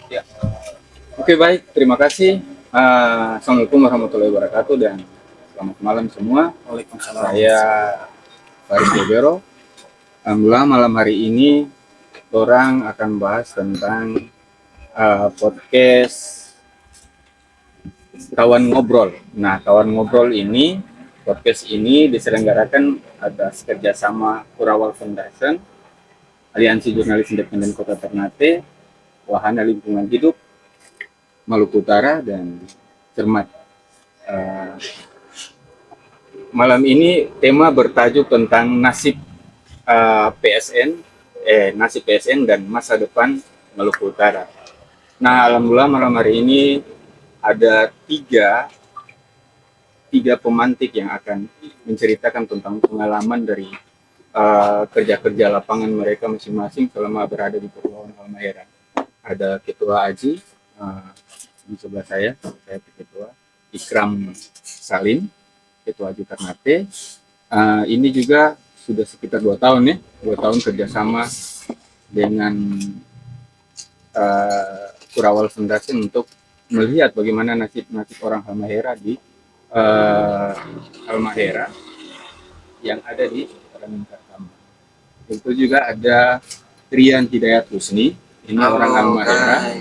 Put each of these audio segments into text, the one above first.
Ya. Oke, baik. Terima kasih. Assalamualaikum warahmatullahi wabarakatuh dan selamat malam semua. Waalaikumsalam. Saya Faris Bebero. Alhamdulillah malam hari ini orang akan bahas tentang podcast Kawan Ngobrol. Nah, Kawan Ngobrol ini, podcast ini diselenggarakan atas kerjasama Kurawal Foundation, Aliansi Jurnalis Independen Kota Ternate, Wahana Lingkungan Hidup, Maluku Utara, dan Cermat. Uh, Malam ini tema bertajuk tentang nasib PSN dan masa depan Maluku Utara. Nah, alhamdulillah malam hari ini ada tiga pemantik yang akan menceritakan tentang pengalaman dari kerja-kerja lapangan mereka masing-masing selama berada di Kepulauan Halmahera. Ada Ketua Aji di sebelah saya Ketua Ikram Salim, Ketua Aji Ternate. Ini juga sudah sekitar 2 tahun ya, 2 tahun kerjasama dengan Kurawal Foundation untuk melihat bagaimana nasib orang Halmahera di Halmahera yang ada di Raningkartama. Tentu juga ada Rian Hidayat Husni, ini orang Halmahera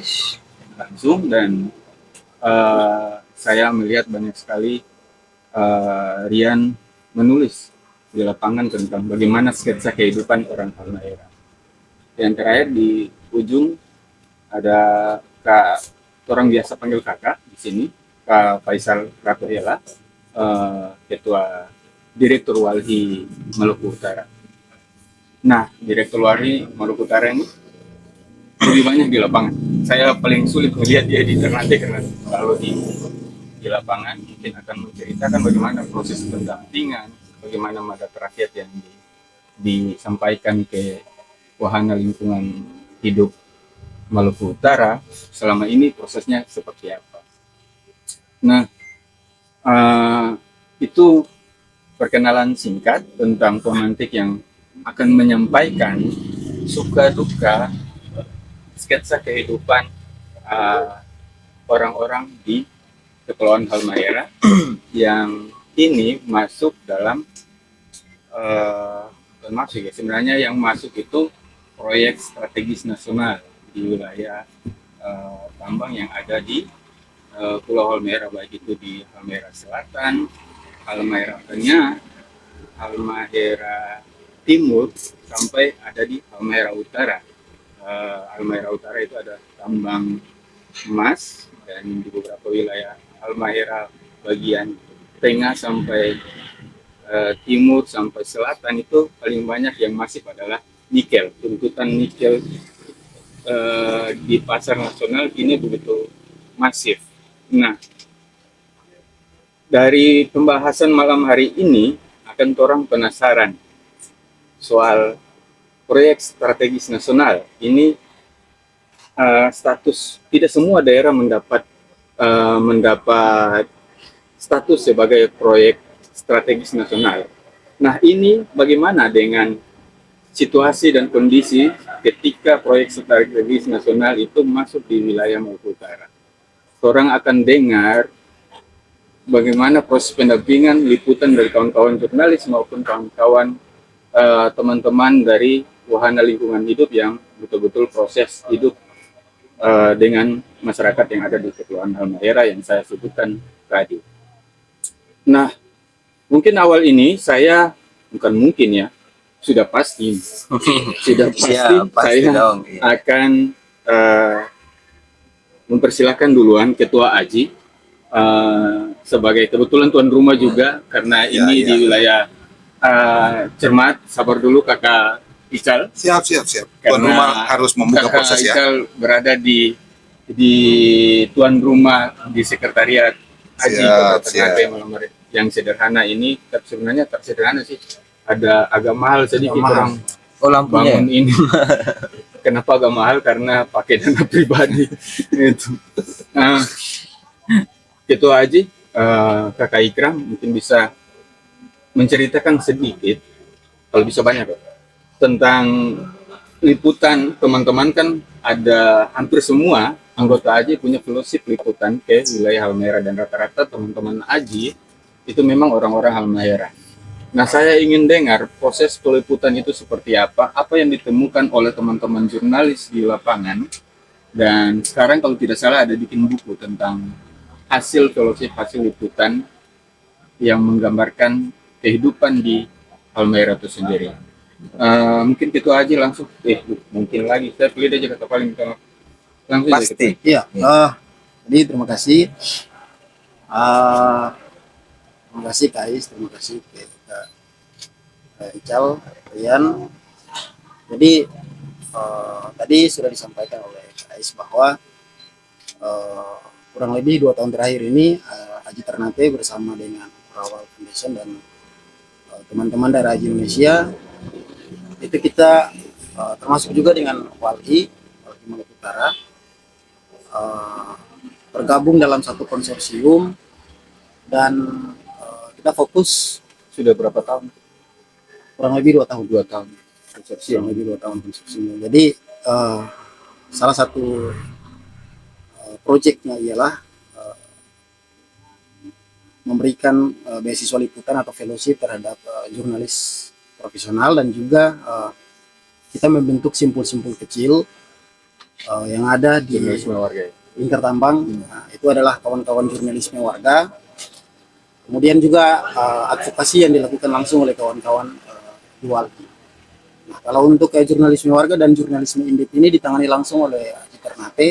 langsung, dan saya melihat banyak sekali Rian menulis di lapangan tentang bagaimana sketsa kehidupan orang Halmahera. Yang terakhir di ujung ada Kak, orang biasa panggil kakak di sini, Kak Faisal Ratohela, Ketua Direktur Walhi Maluku Utara. Nah, Direktur Walhi Maluku Utara ini lebih banyak di lapangan. Saya paling sulit melihat dia di Ternate karena kalau di lapangan mungkin akan menceritakan bagaimana proses pendampingan, bagaimana madat rakyat yang disampaikan ke Wahana Lingkungan Hidup Maluku Utara selama ini, prosesnya seperti apa. Nah, itu perkenalan singkat tentang pemantik yang akan menyampaikan suka duka sketsa kehidupan orang-orang di Kepulauan Halmahera yang ini masuk dalam masuk ya, sebenarnya yang masuk itu proyek strategis nasional di wilayah tambang yang ada di Pulau Halmahera, baik itu di Halmahera Selatan, Halmahera Tengah, Halmahera Timur, sampai ada di Halmahera Utara. Halmahera Utara itu ada tambang emas, dan di beberapa wilayah Halmahera bagian tengah sampai timur sampai selatan itu paling banyak yang masif adalah nikel. Tuntutan nikel di pasar nasional ini begitu masif. Nah, dari pembahasan malam hari ini akan orang penasaran soal proyek strategis nasional ini. Status tidak semua daerah mendapat status sebagai proyek strategis nasional. Nah, ini bagaimana dengan situasi dan kondisi ketika proyek strategis nasional itu masuk di wilayah Maluku Utara? Orang akan dengar bagaimana proses pendampingan liputan dari kawan-kawan jurnalis maupun kawan-kawan teman-teman dari Wahana Lingkungan Hidup yang betul-betul proses hidup dengan masyarakat yang ada di Kepulauan Halmahera yang saya sebutkan tadi. Nah, mungkin awal ini saya sudah pasti saya dong, iya, akan mempersilahkan duluan Ketua Aji sebagai kebetulan tuan rumah juga, karena ini di wilayah Cermat. Sabar dulu Kakak Ical. Siap. Tuan rumah harus membuka proses ya. Ical berada di tuan rumah di sekretariat Aji Kota Ternate malam hari. Yang sederhana ini, tapi sebenarnya tak sederhana sih. Ada agak mahal sedikit orang bangun ini. Kenapa agak mahal? Karena pakai dana pribadi. Itu. Ketua Aji, Kakak Ikram mungkin bisa menceritakan sedikit, kalau bisa banyak, tentang liputan teman-teman. Kan ada hampir semua anggota AJI punya fellowship liputan ke wilayah Halmahera, dan rata-rata teman-teman AJI itu memang orang-orang Halmahera. Nah, saya ingin dengar proses peliputan itu seperti apa yang ditemukan oleh teman-teman jurnalis di lapangan, dan sekarang kalau tidak salah ada bikin buku tentang hasil fellowship, hasil liputan yang menggambarkan kehidupan di Halmahera itu sendiri. Mungkin itu aja langsung, mungkin lagi, saya pilih aja kata paling utama. Langsung aja Pasti. kita. Iya, jadi terima kasih. Terima kasih Kais, terima kasih Ical, Rian. Jadi tadi sudah disampaikan oleh Kais bahwa kurang lebih 2 tahun terakhir ini Aji Ternate bersama dengan Rawal Foundation dan teman-teman dari Aji Indonesia itu kita termasuk juga dengan Walhi Maluku Utara bergabung dalam satu konsorsium dan kita fokus Sudah berapa tahun? kurang lebih 2 tahun. 2 tahun. Kurang lebih 2 tahun konsorsiumnya. Jadi salah satu proyeknya ialah memberikan beasiswa liputan atau fellowship terhadap jurnalis profesional, dan juga kita membentuk simpul-simpul kecil yang ada di Jurnalisme warga ya? Lingkar Tambang. Nah, itu adalah kawan-kawan jurnalisme warga. Kemudian juga advokasi yang dilakukan langsung oleh kawan-kawan di Walhi. Nah, kalau untuk jurnalisme warga dan jurnalisme indep ini ditangani langsung oleh Aji Ternate.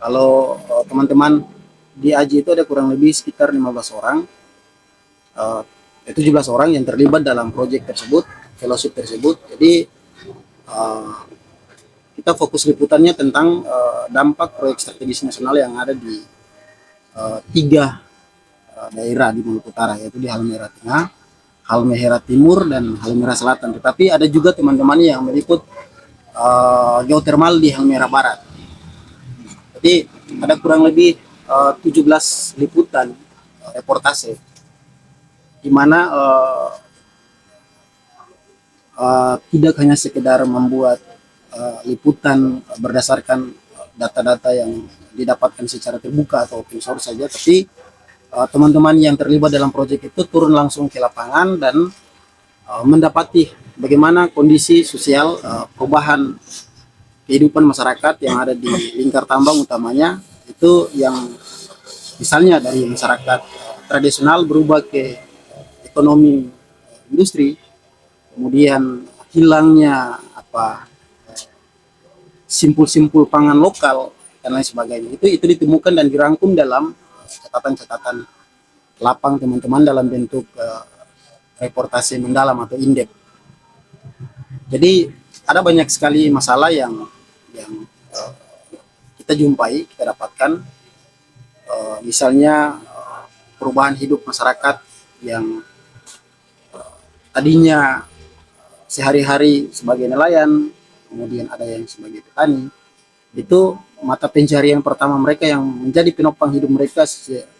Kalau teman-teman di Aji itu ada kurang lebih sekitar 15 orang, 17 orang yang terlibat dalam proyek tersebut, fellowship tersebut. Jadi kita fokus liputannya tentang dampak proyek strategis nasional yang ada di 3 daerah di Maluku Utara, yaitu di Halmahera Tengah, Halmahera Timur, dan Halmahera Selatan. Tetapi ada juga teman-teman yang meliput geotermal di Halmahera Barat. Jadi ada kurang lebih 17 liputan reportase, di mana tidak hanya sekedar membuat liputan berdasarkan data-data yang didapatkan secara terbuka atau open source saja, tapi teman-teman yang terlibat dalam proyek itu turun langsung ke lapangan dan mendapati bagaimana kondisi sosial, perubahan kehidupan masyarakat yang ada di Lingkar Tambang utamanya, itu yang misalnya dari masyarakat tradisional berubah ke ekonomi industri, kemudian hilangnya simpul-simpul pangan lokal dan lain sebagainya. Itu ditemukan dan dirangkum dalam catatan-catatan lapang teman-teman dalam bentuk reportase mendalam atau indep. Jadi ada banyak sekali masalah yang kita jumpai, kita dapatkan, misalnya perubahan hidup masyarakat yang tadinya sehari-hari sebagai nelayan, kemudian ada yang sebagai petani. Itu mata pencarian pertama mereka yang menjadi penopang hidup mereka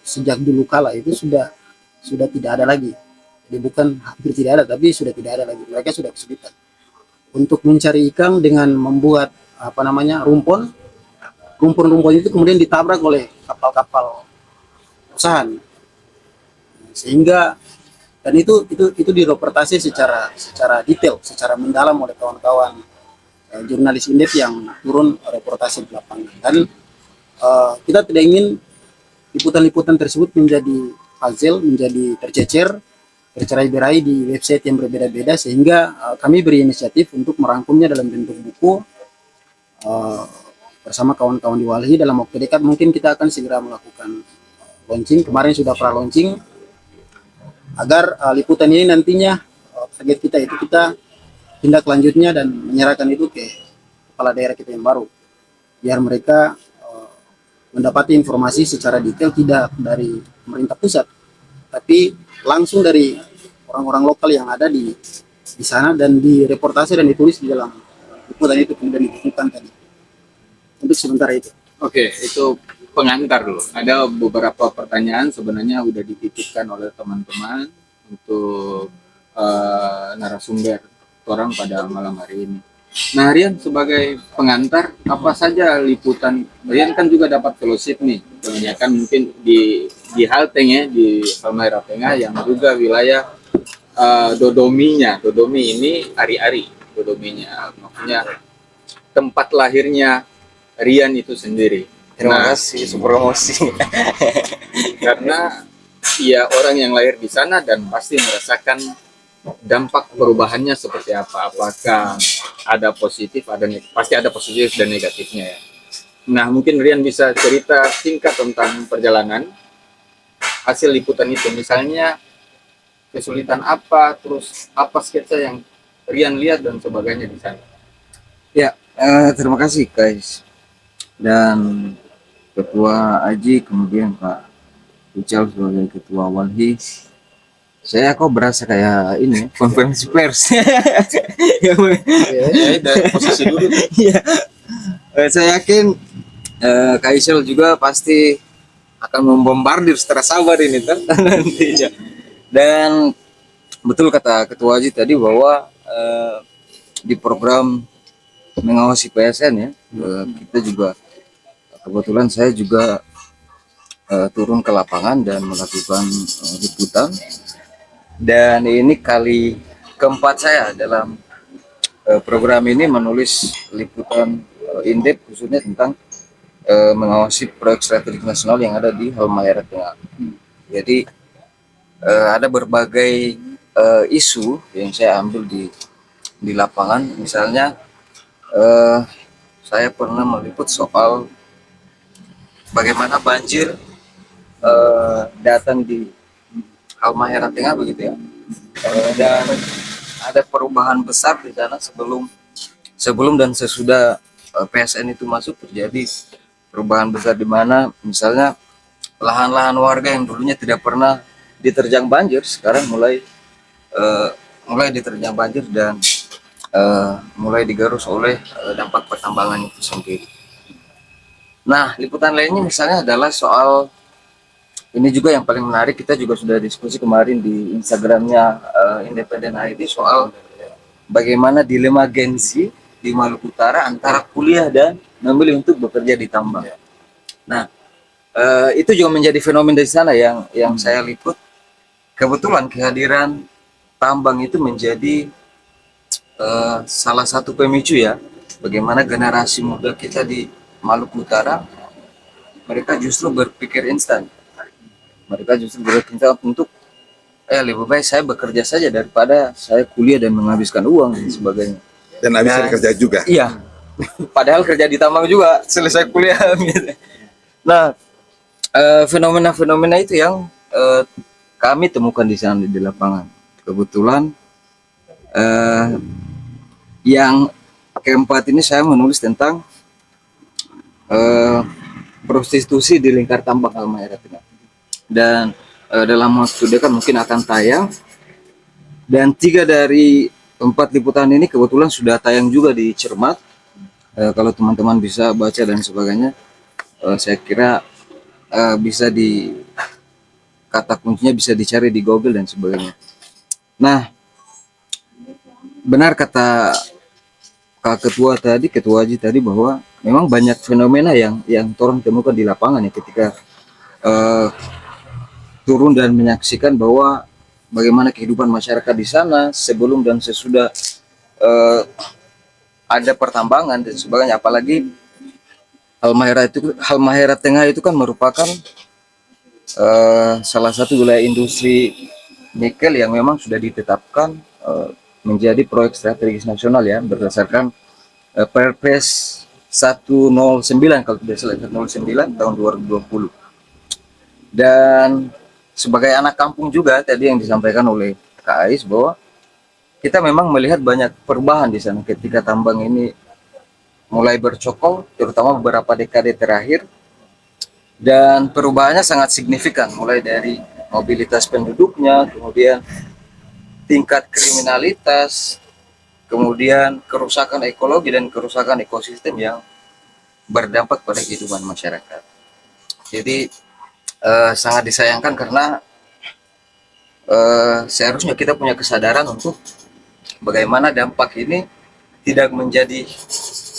sejak dulu kala itu sudah tidak ada lagi. Jadi bukan hampir tidak ada, tapi sudah tidak ada lagi. Mereka sudah kesulitan untuk mencari ikan dengan membuat rumpun itu kemudian ditabrak oleh kapal-kapal perusahaan, sehingga dan itu direportasi secara detail, secara mendalam oleh kawan-kawan jurnalis indep yang turun reportasi di lapangan. Dan kita tidak ingin liputan-liputan tersebut menjadi puzzle, menjadi tercerai-berai di website yang berbeda-beda, sehingga kami berinisiatif untuk merangkumnya dalam bentuk buku bersama kawan-kawan di Walhi. Dalam waktu dekat mungkin kita akan segera melakukan launching. Kemarin sudah pernah launching, agar liputan ini nantinya target kita itu kita tindak lanjutnya dan menyerahkan itu ke kepala daerah kita yang baru, biar mereka mendapati informasi secara detail, tidak dari pemerintah pusat tapi langsung dari orang-orang lokal yang ada di sana, dan direportase dan ditulis di dalam liputan itu kemudian ditentukan tadi. Untuk sementara itu. Oke, itu pengantar dulu. Ada beberapa pertanyaan sebenarnya udah dititipkan oleh teman-teman untuk narasumber orang pada malam hari ini. Nah, Rian sebagai pengantar, apa saja liputan? Rian kan juga dapat fellowship nih, kebanyakan mungkin di Halteng ya, di Halmahera Tengah yang juga wilayah Dodominya. Dodomi ini ari-ari, Dodominya, maksudnya tempat lahirnya Rian itu sendiri. Terima Nah, kasih, super promosi. karena ya orang yang lahir di sana dan pasti merasakan dampak perubahannya seperti apa. Apakah ada positif, pasti ada positif dan negatifnya ya. Nah, mungkin Rian bisa cerita singkat tentang perjalanan hasil liputan itu. Misalnya kesulitan apa, terus apa sketsa yang Rian lihat dan sebagainya di sana. Ya, terima kasih guys. Dan Ketua Aji, kemudian Pak Ucal sebagai Ketua Walhi. Saya kok berasa kayak ini konferensi pers. Ya, dari posisi dulu. Iya. Saya yakin Kak Isel juga pasti akan membombardir secara sabar ini kan nantinya. Dan betul kata Ketua Aji tadi bahwa di program mengawasi PSN ya, kita juga kebetulan saya juga turun ke lapangan dan melakukan liputan, dan ini kali keempat saya dalam program ini menulis liputan in-depth khususnya tentang mengawasi proyek strategis nasional yang ada di Halmahera Tengah. Jadi ada berbagai isu yang saya ambil di lapangan. Misalnya saya pernah meliput soal bagaimana banjir datang di Halmahera Tengah begitu ya. Dan ada perubahan besar di sana sebelum dan sesudah PSN itu masuk, terjadi perubahan besar di mana misalnya lahan-lahan warga yang dulunya tidak pernah diterjang banjir sekarang mulai diterjang banjir dan mulai digerus oleh dampak pertambangan itu sendiri. Nah, liputan lainnya misalnya adalah soal ini juga yang paling menarik, kita juga sudah diskusi kemarin di Instagramnya Independen ID soal bagaimana dilema gengsi di Maluku Utara antara kuliah dan memilih untuk bekerja di tambang. Nah, itu juga menjadi fenomena di sana yang saya liput. Kebetulan kehadiran tambang itu menjadi salah satu pemicu ya, bagaimana generasi muda kita di Maluku Utara mereka justru berpikir instan. Mereka justru berpikir untuk lebih baik saya bekerja saja daripada saya kuliah dan menghabiskan uang dan sebagainya. Dan habis kerja juga. Iya, padahal kerja di tambang juga selesai kuliah. Nah, fenomena-fenomena itu yang kami temukan di sana di lapangan. Kebetulan yang keempat ini saya menulis tentang prostitusi di lingkar tambang Halmahera Tengah. Dan dalam waktu dekat mungkin akan tayang. Dan 3 dari 4 liputan ini kebetulan sudah tayang juga di Cermat. Kalau teman-teman bisa baca dan sebagainya, saya kira bisa kata kuncinya bisa dicari di Google dan sebagainya. Nah, benar kata Kak Ketua tadi, Ketua Haji tadi, bahwa memang banyak fenomena yang orang temukan di lapangan ya ketika turun dan menyaksikan bahwa bagaimana kehidupan masyarakat di sana sebelum dan sesudah ada pertambangan dan sebagainya. Apalagi Halmahera Tengah itu kan merupakan salah satu wilayah industri nikel yang memang sudah ditetapkan menjadi proyek strategis nasional ya, berdasarkan Perpres 109 kalau tidak salah, 109 tahun 2020. Dan sebagai anak kampung juga tadi yang disampaikan oleh Kak Ais bahwa kita memang melihat banyak perubahan di sana ketika tambang ini mulai bercokol, terutama beberapa dekade terakhir, dan perubahannya sangat signifikan, mulai dari mobilitas penduduknya, kemudian tingkat kriminalitas, kemudian kerusakan ekologi dan kerusakan ekosistem yang berdampak pada kehidupan masyarakat. Jadi sangat disayangkan karena seharusnya kita punya kesadaran untuk bagaimana dampak ini tidak menjadi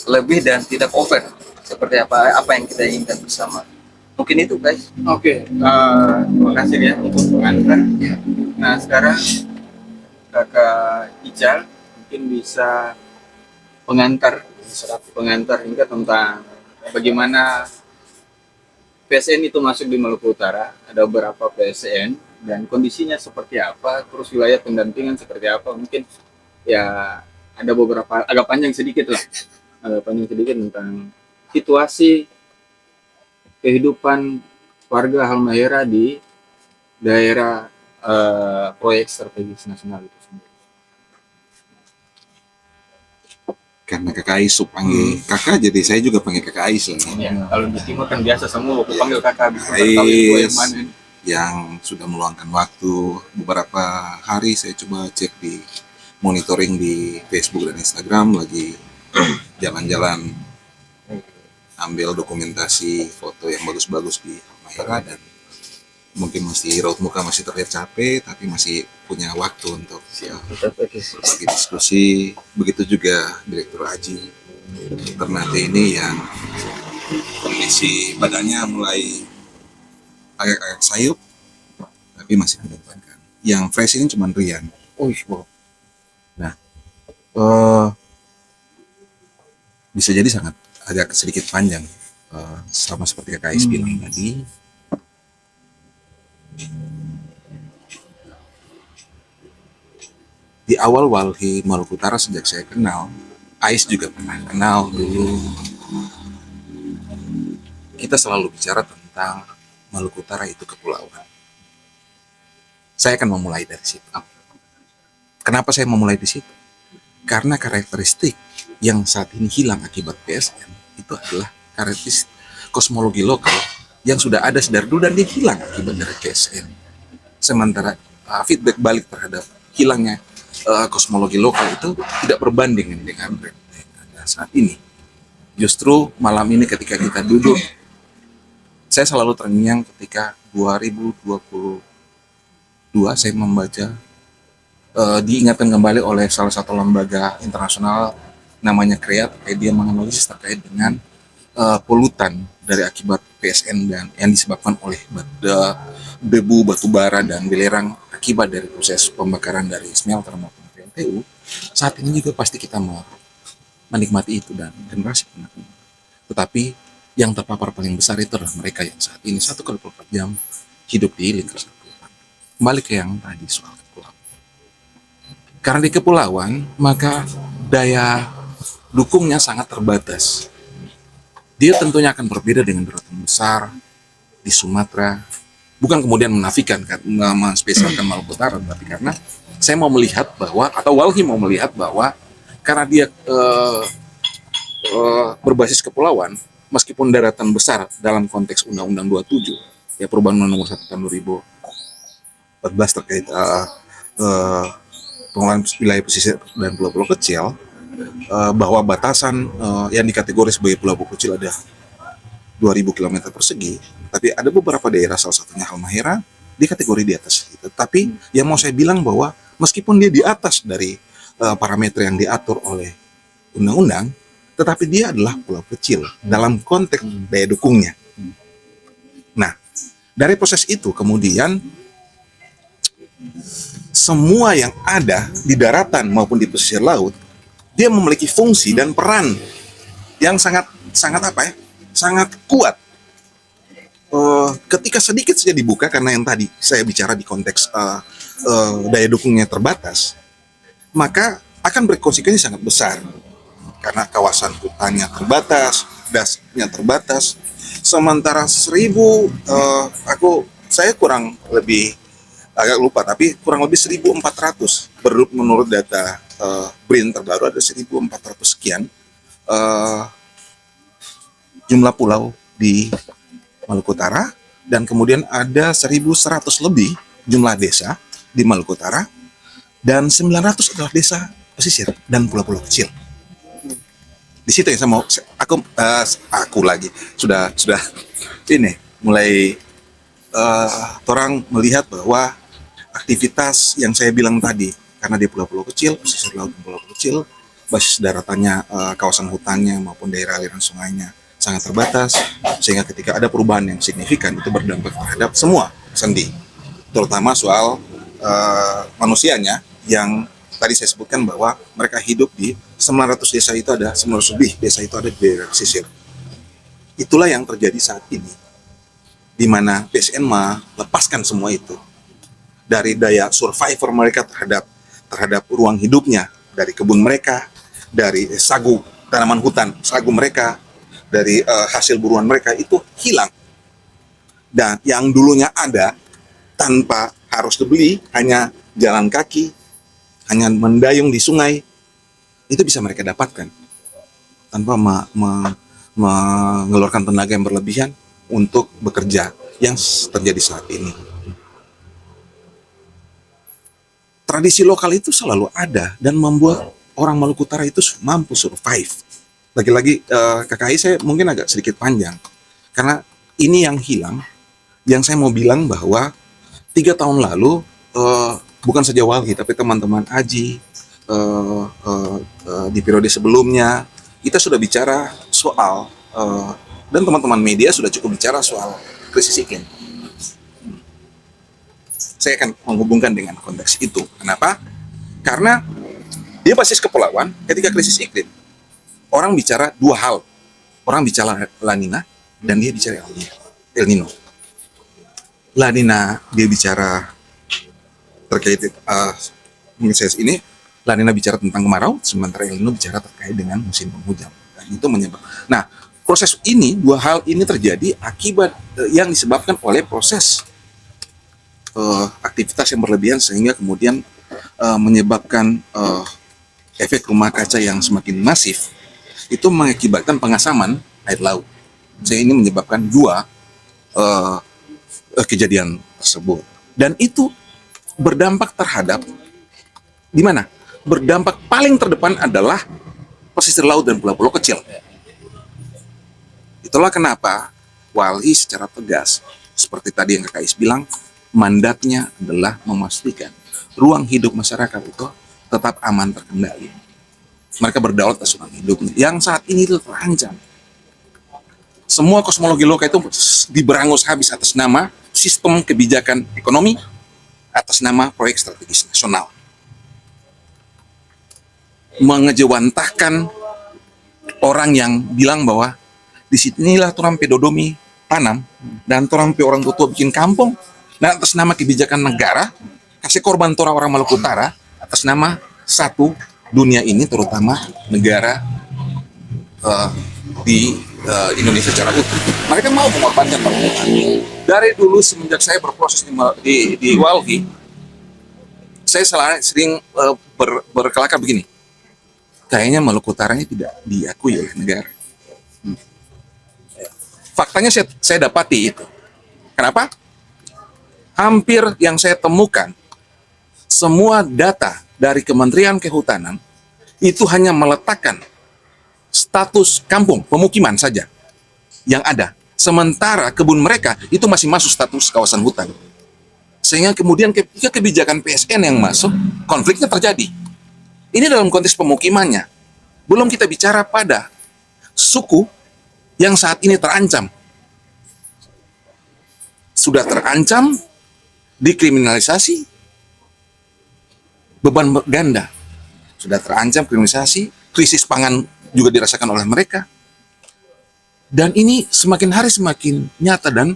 lebih dan tidak over seperti apa yang kita inginkan bersama. Mungkin itu guys. Oke, terima kasih ya untuk pengantar. Nah sekarang kakak Ical mungkin bisa pengantar hingga tentang bagaimana PSN itu masuk di Maluku Utara. Ada beberapa PSN dan kondisinya seperti apa, terus wilayah pendampingan seperti apa. Mungkin ya ada beberapa agak panjang sedikit tentang situasi kehidupan warga Halmahera di daerah proyek strategis nasional itu sendiri. Karena kakak Aisu panggil kakak, jadi saya juga panggil kakak Ais lah. Ya, kalau di timur kan biasa semua aku panggil kakak bisa Ais. tahu info yang mana ini. Yang sudah meluangkan waktu beberapa hari, saya coba cek di monitoring di Facebook dan Instagram, lagi jalan-jalan ambil dokumentasi foto yang bagus-bagus di Halmahera, dan mungkin masih raut muka masih terlihat capek, tapi masih punya waktu untuk lagi diskusi. Begitu juga Direktur Aji Ternate ini yang kondisi badannya mulai agak-agak sayup, tapi masih mendepankan. Yang fresh ini cuma Rian. Nah, bisa jadi sangat agak sedikit panjang, sama seperti Kak Ais bilang tadi. Di awal Walhi Maluku Utara sejak saya kenal, Ais juga pernah kenal dulu. Kita selalu bicara tentang Maluku Utara itu kepulauan. Saya akan memulai dari situ. Kenapa saya memulai di situ? Karena karakteristik yang saat ini hilang akibat PSN itu adalah karakteristik kosmologi lokal yang sudah ada sedari dulu dan dia hilang akibat dari PSN. Sementara feedback balik terhadap hilangnya kosmologi lokal itu tidak berbanding dengan realita yang ada saat ini. Justru malam ini ketika kita duduk, saya selalu terngiang ketika 2022 saya membaca, diingatkan kembali oleh salah satu lembaga internasional namanya CREA, dia menganalisis terkait dengan polutan dari akibat PSN dan yang disebabkan oleh debu batu bara dan belerang akibat dari proses pembakaran dari smelter maupun PLTU. Saat ini juga pasti kita menikmati itu dan generasi penerus. Tetapi yang terpapar paling besar itu adalah mereka yang saat ini 1x24 jam hidup di lingkar satu. Kembali ke yang tadi soal kepulauan. Karena di kepulauan, maka daya dukungnya sangat terbatas. Dia tentunya akan berbeda dengan daratan besar di Sumatera. Bukan kemudian menafikan, menspesialkan Maluku Utara, tapi karena saya mau melihat bahwa, atau Walhi mau melihat bahwa karena dia berbasis kepulauan, meskipun daratan besar dalam konteks Undang-Undang 27, ya perubahan Undang-Undang Nomor 1 Tahun 2014 terkait pengelolaan wilayah pesisir dan pulau-pulau kecil, bahwa batasan yang dikategori sebagai pulau kecil ada 2000 km persegi, tapi ada beberapa daerah, salah satunya Halmahera, di kategori di atas itu. Tapi yang mau saya bilang bahwa meskipun dia di atas dari parameter yang diatur oleh undang-undang, tetapi dia adalah pulau kecil dalam konteks daya dukungnya. Nah, dari proses itu kemudian semua yang ada di daratan maupun di pesisir laut, dia memiliki fungsi dan peran yang sangat sangat kuat. Ketika sedikit saja dibuka, karena yang tadi saya bicara di konteks daya dukungnya terbatas, maka akan berkonsekuensi sangat besar. Karena kawasan hutannya terbatas, dasnya terbatas. Sementara saya kurang lebih agak lupa, tapi kurang lebih 1.400 menurut data BRIN terbaru, ada 1.400 sekian jumlah pulau di Maluku Utara, dan kemudian ada 1.100 lebih jumlah desa di Maluku Utara, dan 900 adalah desa pesisir dan pulau-pulau kecil. Di situ yang saya mau, aku lagi sudah ini mulai orang melihat bahwa aktivitas yang saya bilang tadi, karena di pulau-pulau kecil, pesisir laut dan pulau kecil, basis daratannya, kawasan hutannya maupun daerah aliran sungainya sangat terbatas, sehingga ketika ada perubahan yang signifikan itu berdampak terhadap semua sendi, terutama soal manusianya yang tadi saya sebutkan bahwa mereka hidup di 900 desa itu ada 900 lebih desa itu ada di daerah pesisir. Itulah yang terjadi saat ini, di mana PSN melepaskan semua itu dari daya survivor mereka terhadap ruang hidupnya, dari kebun mereka, dari sagu tanaman hutan sagu mereka, dari hasil buruan mereka itu hilang. Dan yang dulunya ada tanpa harus dibeli, hanya jalan kaki, hanya mendayung di sungai, itu bisa mereka dapatkan tanpa mengeluarkan tenaga yang berlebihan untuk bekerja yang terjadi saat ini. Tradisi lokal itu selalu ada dan membuat orang Maluku Utara itu mampu survive. Lagi-lagi KKI saya mungkin agak sedikit panjang karena ini yang hilang. Yang saya mau bilang bahwa 3 tahun lalu bukan saja Walhi tapi teman-teman Aji di periode sebelumnya kita sudah bicara soal dan teman-teman media sudah cukup bicara soal krisis iklim. Saya akan menghubungkan dengan konteks itu. Kenapa? Karena dia basis kepulauan. Ketika krisis iklim, orang bicara 2 hal. Orang bicara La Nina dan dia bicara El Nino. La Nina dia bicara terkait ini, La Nina bicara tentang kemarau, sementara El Nino bicara terkait dengan musim penghujan. Dan itu menyebabkan. Nah, proses ini, 2 hal ini terjadi akibat yang disebabkan oleh proses aktivitas yang berlebihan sehingga kemudian menyebabkan efek rumah kaca yang semakin masif. Itu mengakibatkan pengasaman air laut. Sehingga ini menyebabkan 2 kejadian tersebut. Dan itu berdampak terhadap di mana? Berdampak paling terdepan adalah pesisir laut dan pulau-pulau kecil. Itulah kenapa Walhi secara tegas, seperti tadi yang KKIS bilang, mandatnya adalah memastikan ruang hidup masyarakat itu tetap aman terkendali. Mereka berdaulat atas ruang hidupnya yang saat ini itu terancam. Semua kosmologi lokal itu diberangus habis atas nama sistem kebijakan ekonomi, atas nama proyek strategis nasional. Mengejawantahkan orang yang bilang bahwa di sinilah turang pedodomi tanam dan turang pe orang tua bikin kampung. Nah, atas nama kebijakan negara, kasih korban orang Maluku Utara atas nama satu dunia ini, terutama negara di Indonesia secara utuh. Mereka mau mengorbankan Maluku Utara. Dari dulu semenjak saya berproses di Walhi, saya sering berkelakar begini. Kayaknya Maluku Utara ini tidak diakui oleh negara. Faktanya saya dapati itu. Kenapa? Hampir yang saya temukan, semua data dari Kementerian Kehutanan itu hanya meletakkan status kampung, pemukiman saja yang ada. Sementara kebun mereka itu masih masuk status kawasan hutan. Sehingga kemudian ketika kebijakan PSN yang masuk, konfliknya terjadi. Ini dalam konteks pemukimannya. Belum kita bicara pada suku yang saat ini terancam. Sudah terancam, dikriminalisasi, beban ganda. Sudah terancam kriminalisasi, krisis pangan juga dirasakan oleh mereka. Dan ini semakin hari semakin nyata dan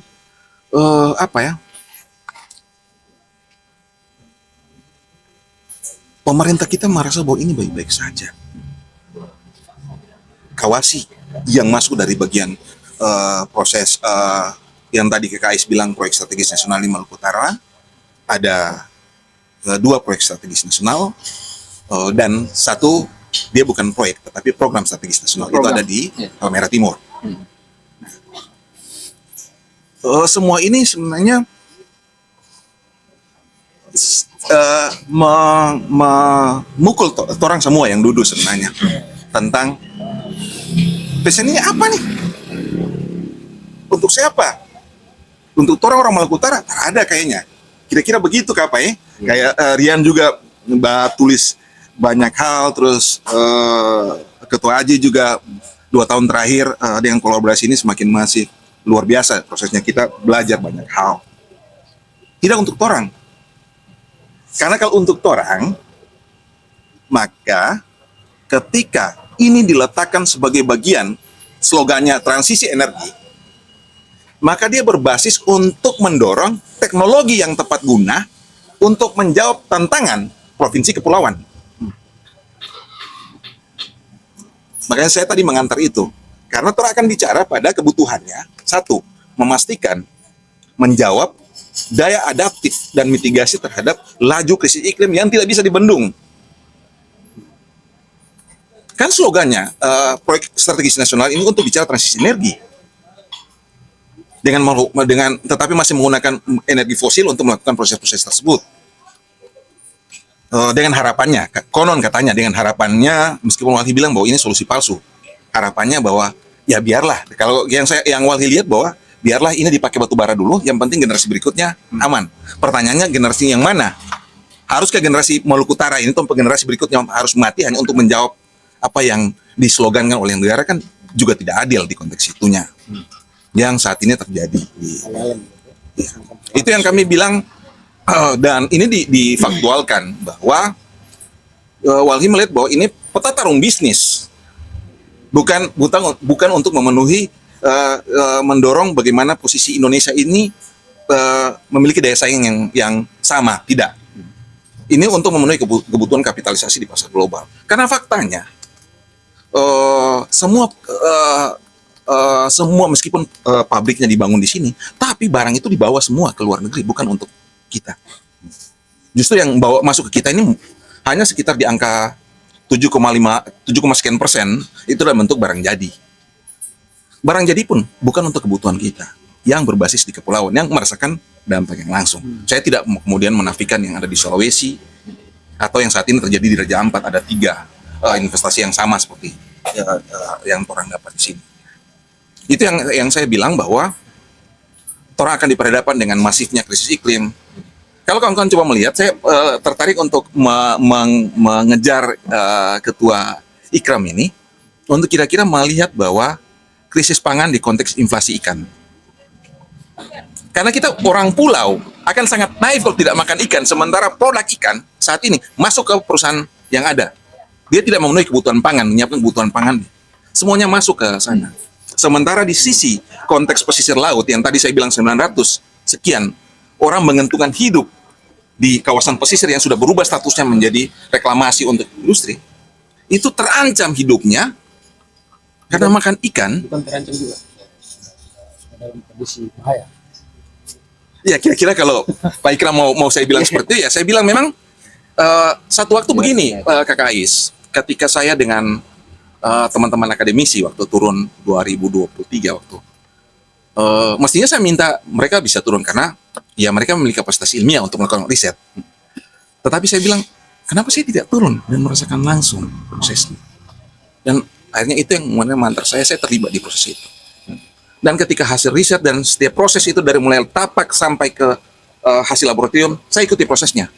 pemerintah kita merasa bahwa ini baik-baik saja. Kawasi yang masuk dari bagian proses yang tadi KKIS bilang proyek strategis nasional di Maluku Utara, ada 2 proyek strategis nasional dan 1 dia bukan proyek tetapi program strategis nasional. Itu ada di Halmahera Timur. Semua ini sebenarnya memukul orang semua yang duduk sebenarnya tentang PSN ini apa nih? Untuk siapa? Untuk orang Maluku Utara? Tak ada kayaknya. Kira-kira begitu Kak, ya? Kayak Rian juga tulis banyak hal, terus Ketua Aji juga 2 tahun terakhir dengan kolaborasi ini semakin masif, luar biasa prosesnya, kita belajar banyak hal. Tidak untuk orang, karena kalau untuk orang, maka ketika ini diletakkan sebagai bagian slogannya transisi energi, maka dia berbasis untuk mendorong teknologi yang tepat guna untuk menjawab tantangan provinsi kepulauan. Makanya saya tadi mengantar itu, karena Tora akan bicara pada kebutuhannya. Satu, memastikan menjawab daya adaptif dan mitigasi terhadap laju krisis iklim yang tidak bisa dibendung. Kan slogannya, proyek strategis nasional ini untuk bicara transisi energi. Tetapi masih menggunakan energi fosil untuk melakukan proses-proses tersebut. Dengan harapannya, konon katanya dengan harapannya, meskipun Walhi bilang bahwa ini solusi palsu, harapannya bahwa ya biarlah, kalau yang Walhi lihat bahwa biarlah ini dipakai batu bara dulu, yang penting generasi berikutnya aman. Pertanyaannya generasi yang mana? Haruskah generasi Maluku Utara ini atau generasi berikutnya harus mati hanya untuk menjawab apa yang dislogankan oleh negara? Kan juga tidak adil di konteks itunya. Yang saat ini terjadi. Ya. Itu yang kami bilang. Dan ini difaktualkan bahwa Walhi melihat bahwa ini peta tarung bisnis, bukan untuk memenuhi mendorong bagaimana posisi Indonesia ini memiliki daya saing yang sama, tidak. Ini untuk memenuhi kebutuhan kapitalisasi di pasar global. Karena faktanya semua meskipun pabriknya dibangun di sini, tapi barang itu dibawa semua ke luar negeri, bukan untuk kita. Justru yang bawa masuk ke kita ini hanya sekitar di angka 7,5 sekian % itu dalam bentuk barang jadi. Barang jadi pun bukan untuk kebutuhan kita yang berbasis di kepulauan yang merasakan dampak yang langsung. Saya tidak kemudian menafikan yang ada di Sulawesi atau yang saat ini terjadi di Raja Ampat, ada 3 investasi yang sama seperti yang orang dapat di sini. Itu yang saya bilang bahwa orang akan diperhadapkan dengan masifnya krisis iklim. Kalau kawan-kawan coba melihat, saya tertarik untuk mengejar Ketua Ikram ini untuk kira-kira melihat bahwa krisis pangan di konteks inflasi ikan. Karena kita orang pulau akan sangat naif kalau tidak makan ikan, sementara produk ikan saat ini masuk ke perusahaan yang ada. Dia tidak memenuhi kebutuhan pangan, menyiapkan kebutuhan pangan. Semuanya masuk ke sana. Sementara di sisi konteks pesisir laut yang tadi saya bilang 900 sekian orang mengentukan hidup di kawasan pesisir yang sudah berubah statusnya menjadi reklamasi untuk industri, itu terancam hidupnya karena makan ikan. Bukan terancam juga dalam kondisi bahaya. Ya kira-kira kalau Pak Ikram mau saya bilang seperti itu, ya saya bilang memang satu waktu begini, Kakak Ais, ketika saya dengan teman-teman akademisi waktu turun 2023 waktu, mestinya saya minta mereka bisa turun karena ya mereka memiliki kapasitas ilmiah untuk melakukan riset. Tetapi saya bilang, kenapa saya tidak turun dan merasakan langsung prosesnya? Dan akhirnya itu yang mengantar saya terlibat di proses itu. Dan ketika hasil riset dan setiap proses itu dari mulai tapak sampai ke hasil laboratorium, saya ikuti prosesnya.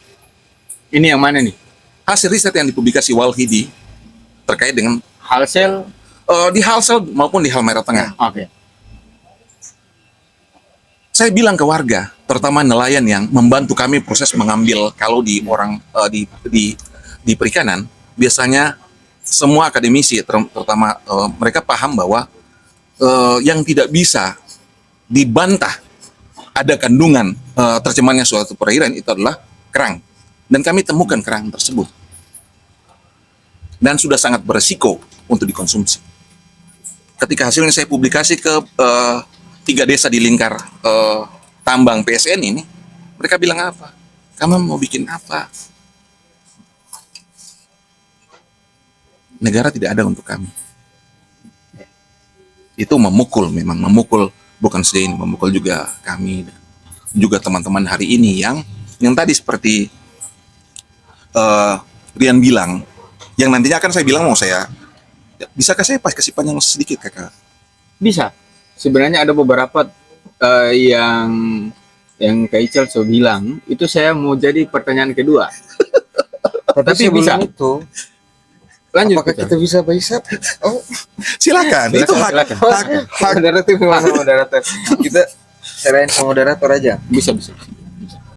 Ini yang mana nih? Hasil riset yang dipublikasi Walhi terkait dengan Halsel? di Halsel maupun di Halmahera Tengah. Oke. Saya bilang ke warga, terutama nelayan yang membantu kami proses mengambil kalau di di perikanan, biasanya semua akademisi terutama mereka paham bahwa yang tidak bisa dibantah ada kandungan tercemarnya suatu perairan itu adalah kerang. Dan kami temukan kerang tersebut. Dan sudah sangat beresiko untuk dikonsumsi. Ketika hasilnya saya publikasi ke 3 desa di lingkar tambang PSN ini, mereka bilang apa? Kamu mau bikin apa? Negara tidak ada untuk kami. Itu memukul, memang memukul, bukan saja ini, memukul juga kami dan juga teman-teman hari ini yang tadi seperti Rian bilang, yang nantinya akan saya bilang mau saya, bisakah saya kasih panjang sedikit kakak? Bisa. Sebenarnya ada beberapa yang Kak Ical so bilang, itu saya mau jadi pertanyaan kedua. Tapi Tapi bisa. sebelum itu, Lanjut apakah kita bisa bisa? Oh, Silakan, itu hak, silakan. hak, hak. moderator gimana moderator? Kita serahin sama moderator aja. Bisa.